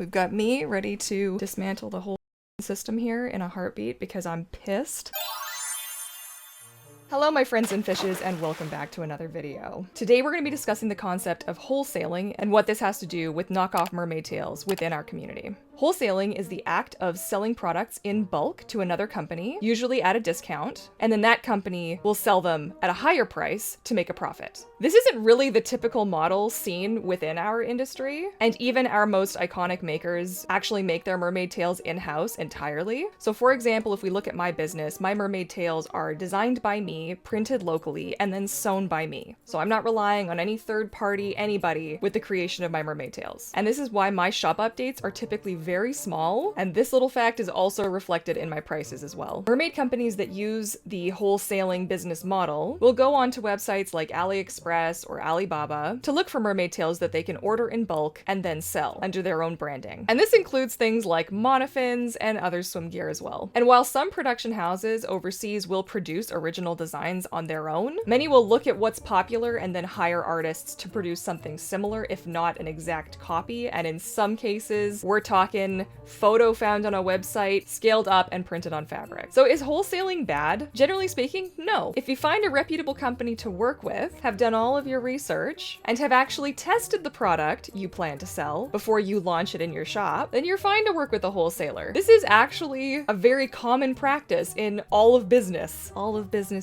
We've got me ready to dismantle the whole system here in a heartbeat because I'm pissed. Hello my friends and fishes, and welcome back to another video. Today we're going to be discussing the concept of wholesaling and what this has to do with knockoff mermaid tails within our community. Wholesaling is the act of selling products in bulk to another company, usually at a discount, and then that company will sell them at a higher price to make a profit. This isn't really the typical model seen within our industry, and even our most iconic makers actually make their mermaid tails in-house entirely. So for example, if we look at my business, my mermaid tails are designed by me, printed locally, and then sewn by me. So I'm not relying on any third party, anybody, with the creation of my mermaid tails. And this is why my shop updates are typically very small, and this little fact is also reflected in my prices as well. Mermaid companies that use the wholesaling business model will go onto websites like AliExpress or Alibaba to look for mermaid tails that they can order in bulk and then sell under their own branding. And this includes things like Monofins and other swim gear as well. And while some production houses overseas will produce original designs on their own, many will look at what's popular and then hire artists to produce something similar, if not an exact copy. And in some cases, we're talking photo found on a website, scaled up and printed on fabric. So is wholesaling bad? Generally speaking, no. If you find a reputable company to work with, have done all of your research, and have actually tested the product you plan to sell before you launch it in your shop, then you're fine to work with a wholesaler. This is actually a very common practice in all of business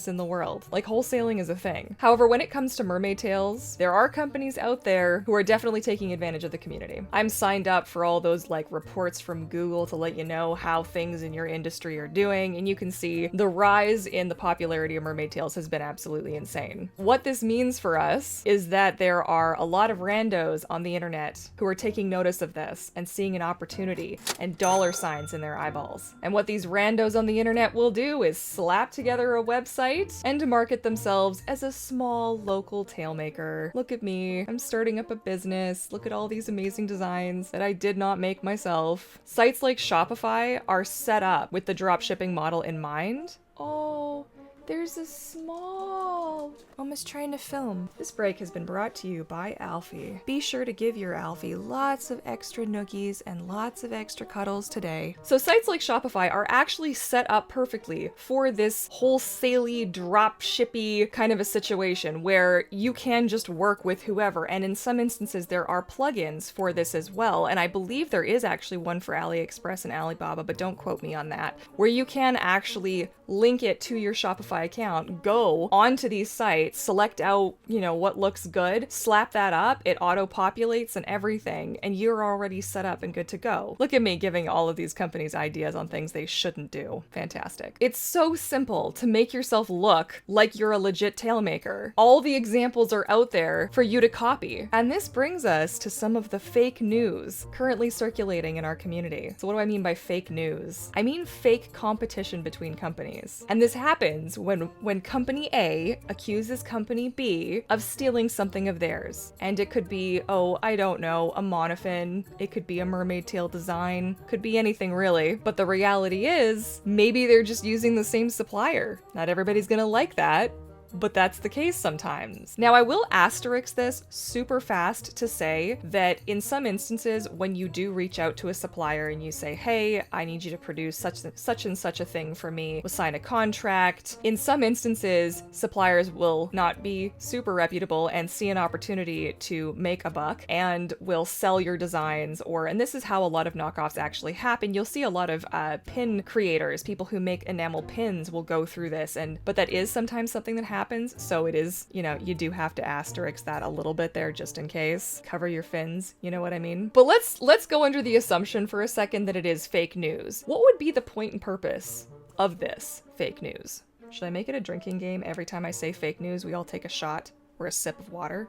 in the world. Like, wholesaling is a thing. However, when it comes to mermaid tails, there are companies out there who are definitely taking advantage of the community. I'm signed up for all those like reports from Google to let you know how things in your industry are doing, and you can see the rise in the popularity of mermaid tails has been absolutely insane. What this means for us is that there are a lot of randos on the internet who are taking notice of this and seeing an opportunity and dollar signs in their eyeballs. And what these randos on the internet will do is slap together a website and to market themselves as a small local tail maker. Look at me, I'm starting up a business. Look at all these amazing designs that I did not make myself. Sites like Shopify are set up with the dropshipping model in mind. Oh, there's a small... Almost trying to film. This break has been brought to you by Alfie. Be sure to give your Alfie lots of extra noogies and lots of extra cuddles today. So sites like Shopify are actually set up perfectly for this wholesale-y, drop-shippy kind of a situation where you can just work with whoever, and in some instances there are plugins for this as well, and I believe there is actually one for AliExpress and Alibaba, but don't quote me on that, where you can actually link it to your Shopify account, go onto these sites, select out, what looks good, slap that up, it auto-populates and everything, and you're already set up and good to go. Look at me giving all of these companies ideas on things they shouldn't do. Fantastic. It's so simple to make yourself look like you're a legit tail maker. All the examples are out there for you to copy. And this brings us to some of the fake news currently circulating in our community. So what do I mean by fake news? I mean fake competition between companies. And this happens when company A accuses company B of stealing something of theirs. And it could be, I don't know, a monofin, it could be a mermaid tail design, could be anything really. But the reality is, maybe they're just using the same supplier. Not everybody's gonna like that, but that's the case sometimes. Now, I will asterisk this super fast to say that in some instances, when you do reach out to a supplier and you say, hey, I need you to produce such and such a thing for me, we'll sign a contract. In some instances, suppliers will not be super reputable and see an opportunity to make a buck and will sell your designs, and this is how a lot of knockoffs actually happen. You'll see a lot of pin creators, people who make enamel pins will go through this, but that is sometimes something that happens. So it is, you do have to asterisk that a little bit there just in case. Cover your fins, you know what I mean? But let's go under the assumption for a second that it is fake news. What would be the point and purpose of this fake news? Should I make it a drinking game? Every time I say fake news, we all take a shot or a sip of water?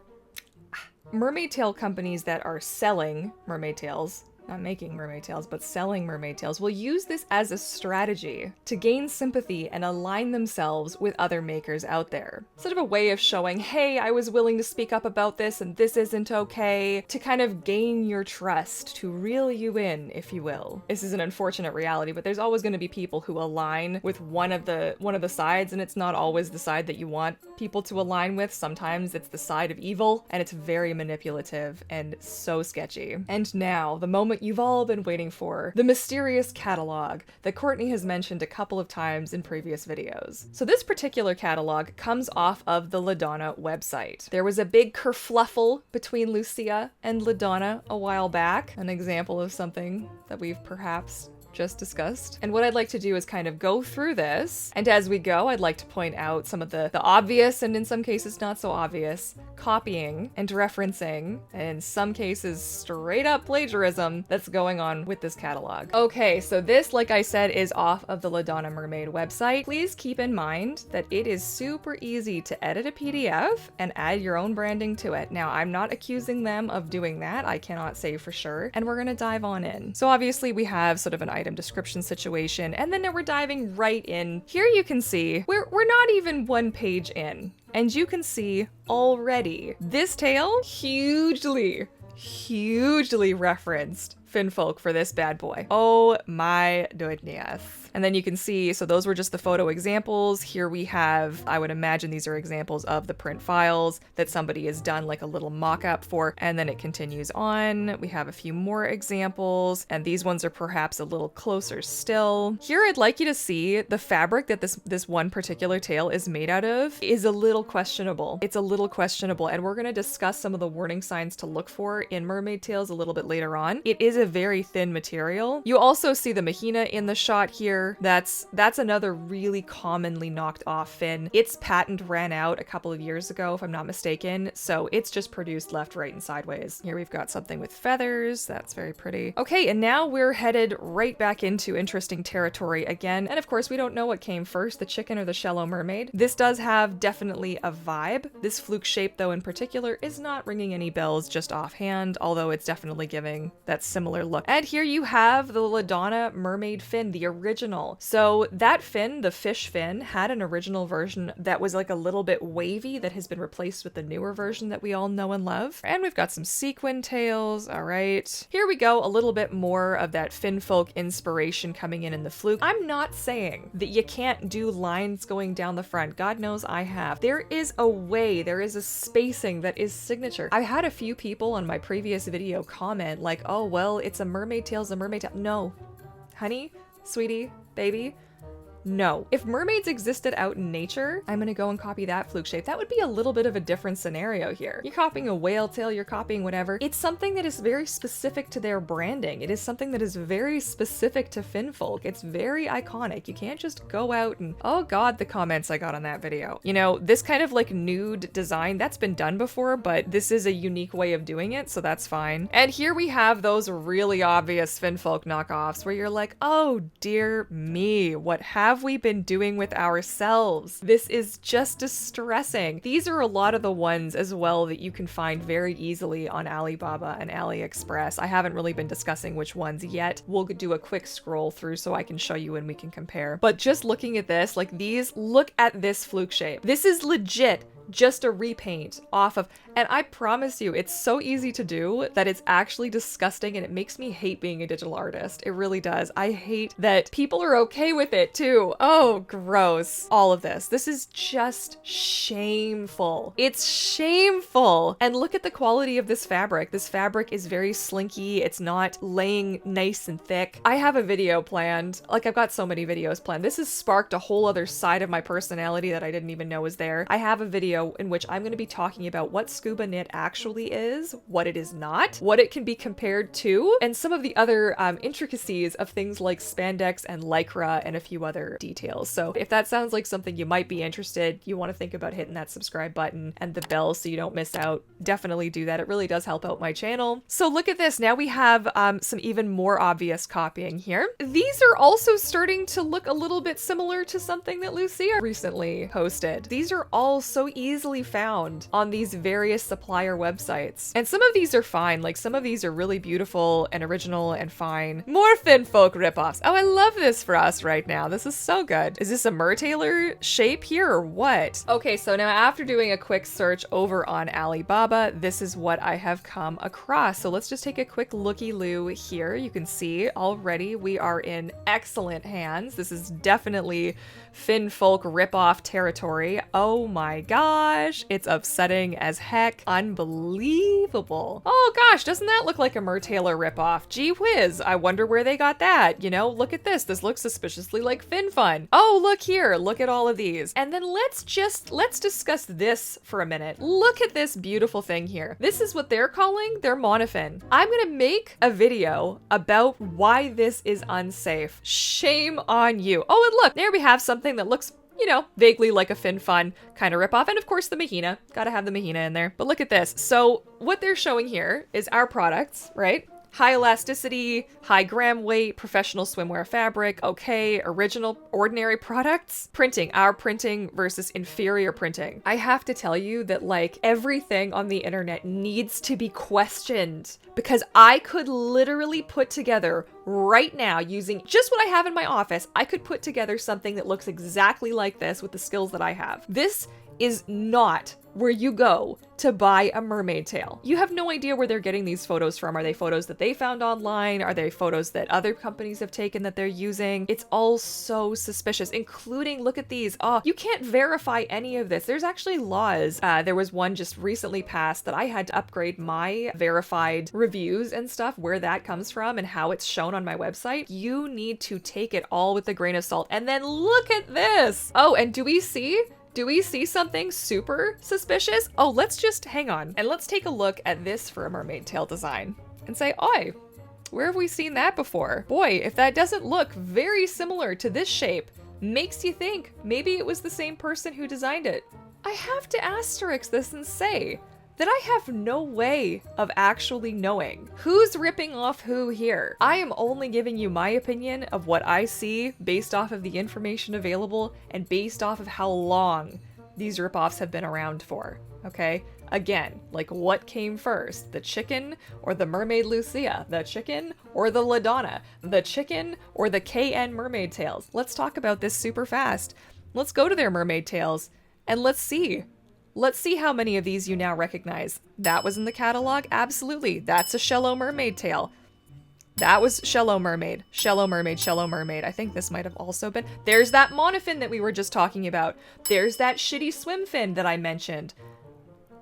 Mermaid tail companies that are selling mermaid tails, not making mermaid tails, but selling mermaid tails, will use this as a strategy to gain sympathy and align themselves with other makers out there. Sort of a way of showing, hey, I was willing to speak up about this and this isn't okay, to kind of gain your trust, to reel you in, if you will. This is an unfortunate reality, but there's always going to be people who align with one of the sides, and it's not always the side that you want people to align with. Sometimes it's the side of evil, and it's very manipulative and so sketchy. And now, the moment what you've all been waiting for, the mysterious catalog that Courtney has mentioned a couple of times in previous videos. So this particular catalog comes off of the LaDonna website. There was a big kerfluffle between Lucia and LaDonna a while back, an example of something that we've perhaps just discussed. And what I'd like to do is kind of go through this, and as we go, I'd like to point out some of the obvious, and in some cases not so obvious, copying and referencing, and in some cases straight up plagiarism that's going on with this catalog. Okay, so this, like I said, is off of the LaDonna Mermaid website. Please keep in mind that it is super easy to edit a PDF and add your own branding to it. Now, I'm not accusing them of doing that, I cannot say for sure, and we're gonna dive on in. So obviously we have sort of an item description situation, and then we're diving right in. Here you can see we're not even one page in, and you can see already this tale hugely referenced Finfolk for this bad boy. Oh my goodness. And then you can see, so those were just the photo examples. Here we have, I would imagine these are examples of the print files that somebody has done like a little mock-up for, and then it continues on. We have a few more examples, and these ones are perhaps a little closer still. Here I'd like you to see the fabric that this one particular tale is made out of is a little questionable. It's a little questionable, and we're gonna discuss some of the warning signs to look for in mermaid tales a little bit later on. It is a very thin material. You also see the mahina in the shot here. That's another really commonly knocked off fin. Its patent ran out a couple of years ago, if I'm not mistaken, so it's just produced left, right, and sideways. Here we've got something with feathers. That's very pretty. Okay, and now we're headed right back into interesting territory again, and of course we don't know what came first, the chicken or the Shello Mermaid. This does have definitely a vibe. This fluke shape, though, in particular, is not ringing any bells just offhand, although it's definitely giving that similar look. And here you have the LaDonna Mermaid fin, the original. So that fin, the fish fin, had an original version that was like a little bit wavy that has been replaced with the newer version that we all know and love. And we've got some sequin tails. All right. Here we go. A little bit more of that Finfolk inspiration coming in the fluke. I'm not saying that you can't do lines going down the front. God knows I have. There is a way, there is a spacing that is signature. I've had a few people on my previous video comment like, oh, well, it's a mermaid tail's a mermaid tail. No, honey, sweetie, baby, no. If mermaids existed out in nature, I'm gonna go and copy that fluke shape. That would be a little bit of a different scenario here. You're copying a whale tail, you're copying whatever. It's something that is very specific to their branding. It is something that is very specific to Finfolk. It's very iconic. You can't just go out and, oh God, the comments I got on that video. You know, this kind of like nude design, that's been done before, but this is a unique way of doing it, so that's fine. And here we have those really obvious Finfolk knockoffs where you're like, oh dear me, what have we been doing with ourselves? This is just distressing. These are a lot of the ones as well that you can find very easily on Alibaba and AliExpress. I haven't really been discussing which ones yet. We'll do a quick scroll through so I can show you and we can compare. But just looking at this, like these, look at this fluke shape. This is legit just a repaint off of, and I promise you, it's so easy to do that it's actually disgusting, and it makes me hate being a digital artist. It really does. I hate that people are okay with it too. Oh, gross. All of this. This is just shameful. It's shameful. And look at the quality of this fabric. This fabric is very slinky. It's not laying nice and thick. I have a video planned. Like, I've got so many videos planned. This has sparked a whole other side of my personality that I didn't even know was there. I have a video in which I'm going to be talking about what scuba knit actually is, what it is not, what it can be compared to, and some of the other intricacies of things like spandex and lycra and a few other details. So if that sounds like something you might be interested, you want to think about hitting that subscribe button and the bell so you don't miss out, definitely do that. It really does help out my channel. So look at this. Now we have some even more obvious copying here. These are also starting to look a little bit similar to something that Lucia recently posted. These are all so easily found on these various supplier websites. And some of these are fine, like some of these are really beautiful and original and fine. More Finfolk ripoffs. Oh, I love this for us right now. This is so good. Is this a Mertailor shape here or what? Okay, so now after doing a quick search over on Alibaba, this is what I have come across. So let's just take a quick looky-loo here. You can see already we are in excellent hands. This is definitely Finfolk ripoff territory. Oh my gosh, it's upsetting as heck. Unbelievable. Oh gosh, doesn't that look like a Mertailor ripoff? Gee whiz, I wonder where they got that. You know, look at this. This looks suspiciously like FinFun. Oh, look here. Look at all of these. And then let's discuss this for a minute. Look at this beautiful thing here. This is what they're calling their Monofin. I'm gonna make a video about why this is unsafe. Shame on you. Oh, and look, there we have something that looks, you know, vaguely like a FinFun kind of ripoff. And of course the Mahina. Gotta have the Mahina in there. But look at this. So what they're showing here is our products, right? High elasticity, high gram weight, professional swimwear fabric, okay, original, ordinary products. Printing, our printing versus inferior printing. I have to tell you that like everything on the internet needs to be questioned because I could literally put together right now using just what I have in my office, I could put together something that looks exactly like this with the skills that I have. This is not where you go to buy a mermaid tail. You have no idea where they're getting these photos from. Are they photos that they found online? Are they photos that other companies have taken that they're using? It's all so suspicious, including, look at these. Oh, you can't verify any of this. There's actually laws. There was one just recently passed that I had to upgrade my verified reviews and stuff, where that comes from and how it's shown on my website. You need to take it all with a grain of salt. And then look at this. Oh, and do we see something super suspicious? Oh, let's just hang on and let's take a look at this for a mermaid tail design and say, oi, where have we seen that before? Boy, if that doesn't look very similar to this shape, makes you think maybe it was the same person who designed it. I have to asterisk this and say that I have no way of actually knowing who's ripping off who here. I am only giving you my opinion of what I see based off of the information available and based off of how long these ripoffs have been around for, okay? Again, like what came first, the chicken or the mermaid Lucia, the chicken or the LaDonna, the chicken or the KN mermaid tails? Let's talk about this super fast. Let's go to their mermaid tails and let's see. Let's see how many of these you now recognize. That was in the catalog? Absolutely. That's a Shello Mermaid tail. That was Shello Mermaid. Shello Mermaid, Shello Mermaid. I think this might have also been... There's that monofin that we were just talking about. There's that shitty swim fin that I mentioned.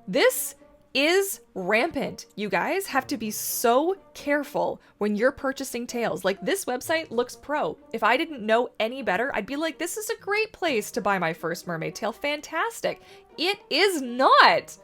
This is rampant. You guys have to be so careful when you're purchasing tails. Like, this website looks pro. If I didn't know any better, I'd be like, this is a great place to buy my first mermaid tail. Fantastic. It is not.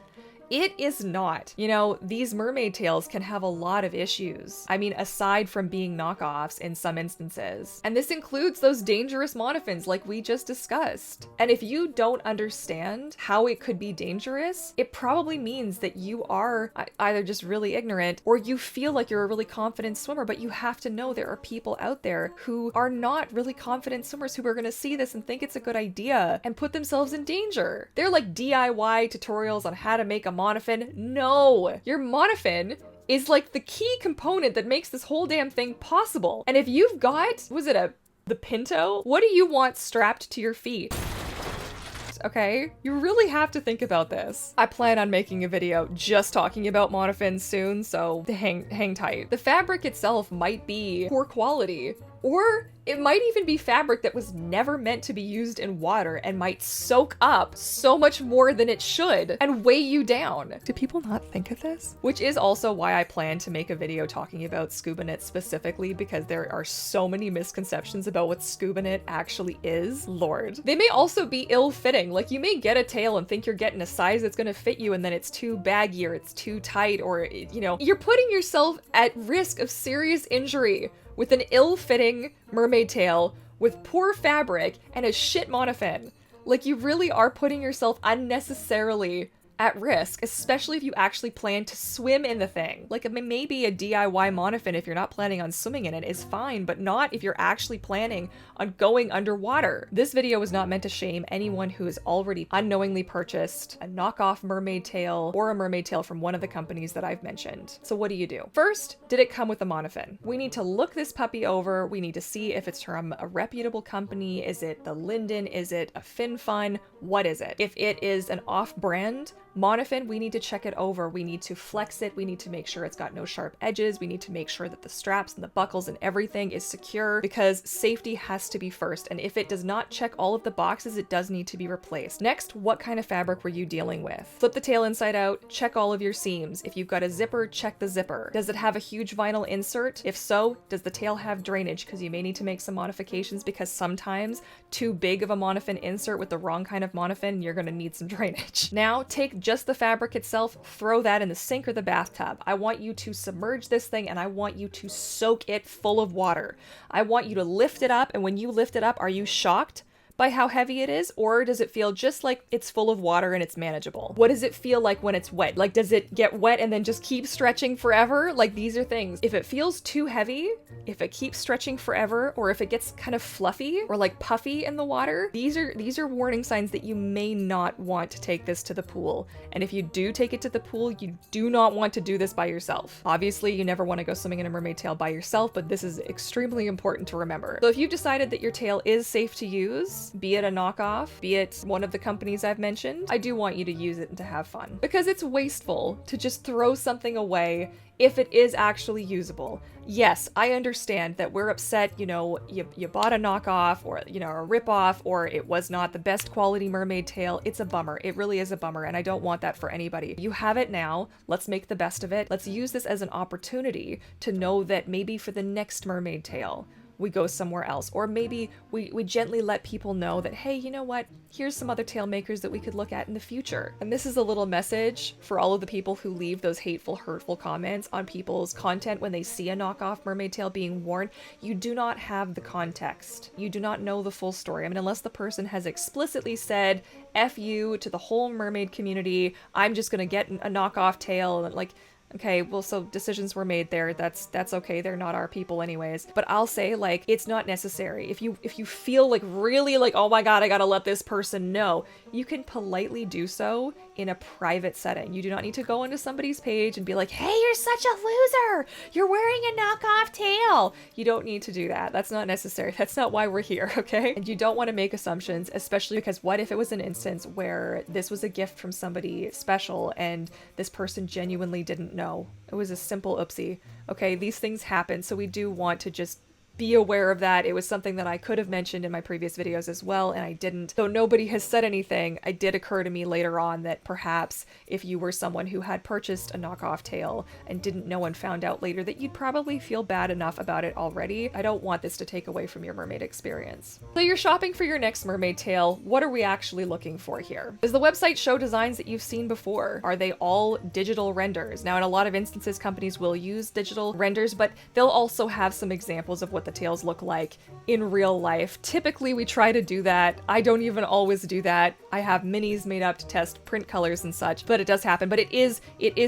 It is not. You know, these mermaid tails can have a lot of issues. I mean, aside from being knockoffs in some instances. And this includes those dangerous monofins like we just discussed. And if you don't understand how it could be dangerous, it probably means that you are either just really ignorant or you feel like you're a really confident swimmer, but you have to know there are people out there who are not really confident swimmers who are going to see this and think it's a good idea and put themselves in danger. They're like DIY tutorials on how to make a monofin. No, your monofin is like the key component that makes this whole damn thing possible. And if you've got, was it the Pinto? What do you want strapped to your feet? Okay, you really have to think about this. I plan on making a video just talking about monofins soon, so hang tight. The fabric itself might be poor quality, or it might even be fabric that was never meant to be used in water and might soak up so much more than it should and weigh you down. Do people not think of this? Which is also why I plan to make a video talking about scuba knit specifically, because there are so many misconceptions about what scuba knit actually is. Lord. They may also be ill-fitting. Like, you may get a tail and think you're getting a size that's gonna fit you, and then it's too baggy or it's too tight, or, you know, you're putting yourself at risk of serious injury with an ill-fitting mermaid tail with poor fabric and a shit monofin. Like, you really are putting yourself unnecessarily at risk, especially if you actually plan to swim in the thing. Like maybe a DIY monofin, if you're not planning on swimming in it, is fine, but not if you're actually planning on going underwater. This video was not meant to shame anyone who has already unknowingly purchased a knockoff mermaid tail or a mermaid tail from one of the companies that I've mentioned. So what do you do? First, did it come with a monofin? We need to look this puppy over. We need to see if it's from a reputable company. Is it the Linden? Is it a Finfun? What is it? If it is an off-brand monofin, we need to check it over. We need to flex it. We need to make sure it's got no sharp edges. We need to make sure that the straps and the buckles and everything is secure, because safety has to be first. And if it does not check all of the boxes, it does need to be replaced. Next, what kind of fabric were you dealing with? Flip the tail inside out, check all of your seams. If you've got a zipper, check the zipper. Does it have a huge vinyl insert? If so, does the tail have drainage? Because you may need to make some modifications, because sometimes too big of a monofin insert with the wrong kind of monofin, you're going to need some drainage. Now take just the fabric itself, throw that in the sink or the bathtub. I want you to submerge this thing and I want you to soak it full of water. I want you to lift it up, and when you lift it up, are you shocked by how heavy it is, or does it feel just like it's full of water and it's manageable? What does it feel like when it's wet? Like, does it get wet and then just keep stretching forever? Like, these are things. If it feels too heavy, if it keeps stretching forever, or if it gets kind of fluffy or like puffy in the water, these are warning signs that you may not want to take this to the pool. And if you do take it to the pool, you do not want to do this by yourself. Obviously, you never want to go swimming in a mermaid tail by yourself, but this is extremely important to remember. So if you've decided that your tail is safe to use, be it a knockoff, be it one of the companies I've mentioned, I do want you to use it and to have fun, because it's wasteful to just throw something away if it is actually usable. Yes, I understand that we're upset, you know, you bought a knockoff, or, you know, a ripoff, or it was not the best quality mermaid tail. It's a bummer. It really is a bummer, and I don't want that for anybody. You have it now. Let's make the best of it. Let's use this as an opportunity to know that maybe for the next mermaid tail, we go somewhere else. Or maybe we gently let people know that, hey, you know what? Here's some other tail makers that we could look at in the future. And this is a little message for all of the people who leave those hateful, hurtful comments on people's content when they see a knockoff mermaid tail being worn. You do not have the context. You do not know the full story. I mean, unless the person has explicitly said, F you to the whole mermaid community, I'm just gonna get a knockoff tail, and like, okay, well, so decisions were made there. That's okay. They're not our people anyways. But I'll say, like, it's not necessary. If you feel like really like, oh my God, I gotta let this person know, you can politely do so in a private setting. You do not need to go into somebody's page and be like, hey, you're such a loser. You're wearing a knockoff tail. You don't need to do that. That's not necessary. That's not why we're here, okay? And you don't want to make assumptions, especially because what if it was an instance where this was a gift from somebody special and this person genuinely didn't know? It was a simple oopsie. Okay, these things happen, so we do want to just be aware of that. It was something that I could have mentioned in my previous videos as well, and I didn't. Though nobody has said anything, it did occur to me later on that perhaps if you were someone who had purchased a knockoff tail and didn't know and found out later, that you'd probably feel bad enough about it already. I don't want this to take away from your mermaid experience. So you're shopping for your next mermaid tail. What are we actually looking for here? Does the website show designs that you've seen before? Are they all digital renders? Now, in a lot of instances, companies will use digital renders, but they'll also have some examples of what the tails look like in real life. Typically, we try to do that. I don't even always do that. I have minis made up to test print colors and such, but it does happen. But it is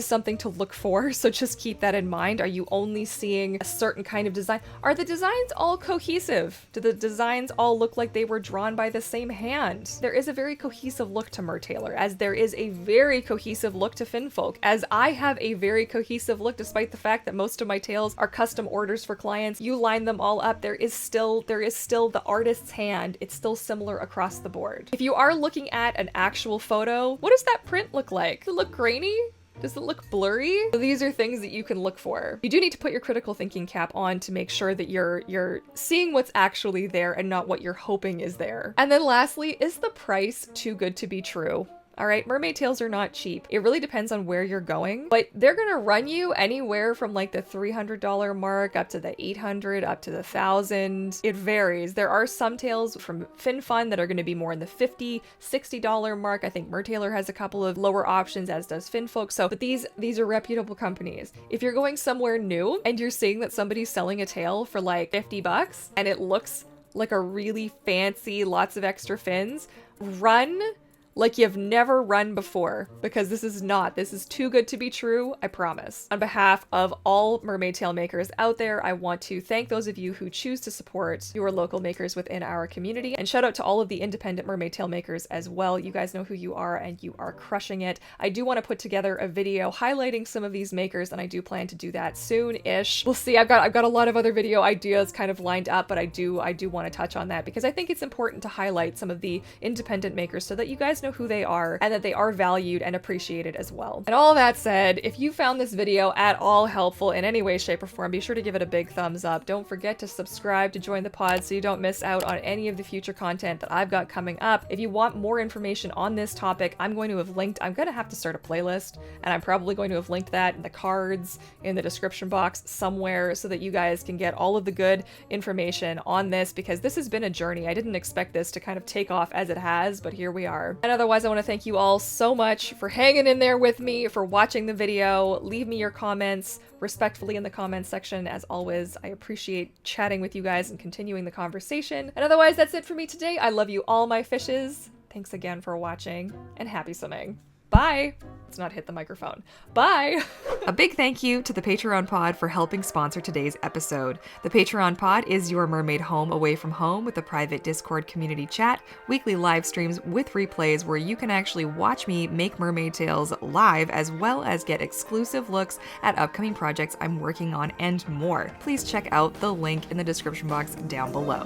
something to look for, so just keep that in mind. Are you only seeing a certain kind of design? Are the designs all cohesive? Do the designs all look like they were drawn by the same hand? There is a very cohesive look to Mertailor, as there is a very cohesive look to Finfolk, as I have a very cohesive look despite the fact that most of my tails are custom orders for clients. You line them all up, there is still the artist's hand. It's still similar across the board. If you are looking at an actual photo, what does that print look like? Does it look grainy? Does it look blurry? So these are things that you can look for. You do need to put your critical thinking cap on to make sure that you're seeing what's actually there and not what you're hoping is there. And then lastly, is the price too good to be true? All right, mermaid tails are not cheap. It really depends on where you're going, but they're gonna run you anywhere from like the $300 mark up to the $800, up to the $1,000. It varies. There are some tails from Finfun that are gonna be more in the $50, $60 mark. I think Mertailor has a couple of lower options, as does Finfolk. So, but these are reputable companies. If you're going somewhere new and you're seeing that somebody's selling a tail for like 50 bucks and it looks like a really fancy, lots of extra fins, run like you've never run before, because this is too good to be true, I promise. On behalf of all mermaid tail makers out there, I want to thank those of you who choose to support your local makers within our community, and shout out to all of the independent mermaid tail makers as well. You guys know who you are and you are crushing it. I do want to put together a video highlighting some of these makers, and I do plan to do that soon-ish. We'll see. I've got a lot of other video ideas kind of lined up, but I do want to touch on that because I think it's important to highlight some of the independent makers so that you guys know who they are and that they are valued and appreciated as well. And all that said, if you found this video at all helpful in any way, shape, or form, be sure to give it a big thumbs up. Don't forget to subscribe to join the pod so you don't miss out on any of the future content that I've got coming up. If you want more information on this topic, I'm going to have to start a playlist, and I'm probably going to have linked that in the cards, in the description box somewhere, so that you guys can get all of the good information on this, because this has been a journey. I didn't expect this to kind of take off as it has, but here we are. And otherwise, I want to thank you all so much for hanging in there with me, for watching the video. Leave me your comments respectfully in the comments section. As always, I appreciate chatting with you guys and continuing the conversation. And otherwise, that's it for me today. I love you all, my fishes. Thanks again for watching, and happy swimming. Bye! Let's not hit the microphone. Bye! A big thank you to the Patreon Pod for helping sponsor today's episode. The Patreon Pod is your mermaid home away from home, with a private Discord community chat, weekly live streams with replays where you can actually watch me make mermaid tales live, as well as get exclusive looks at upcoming projects I'm working on and more. Please check out the link in the description box down below.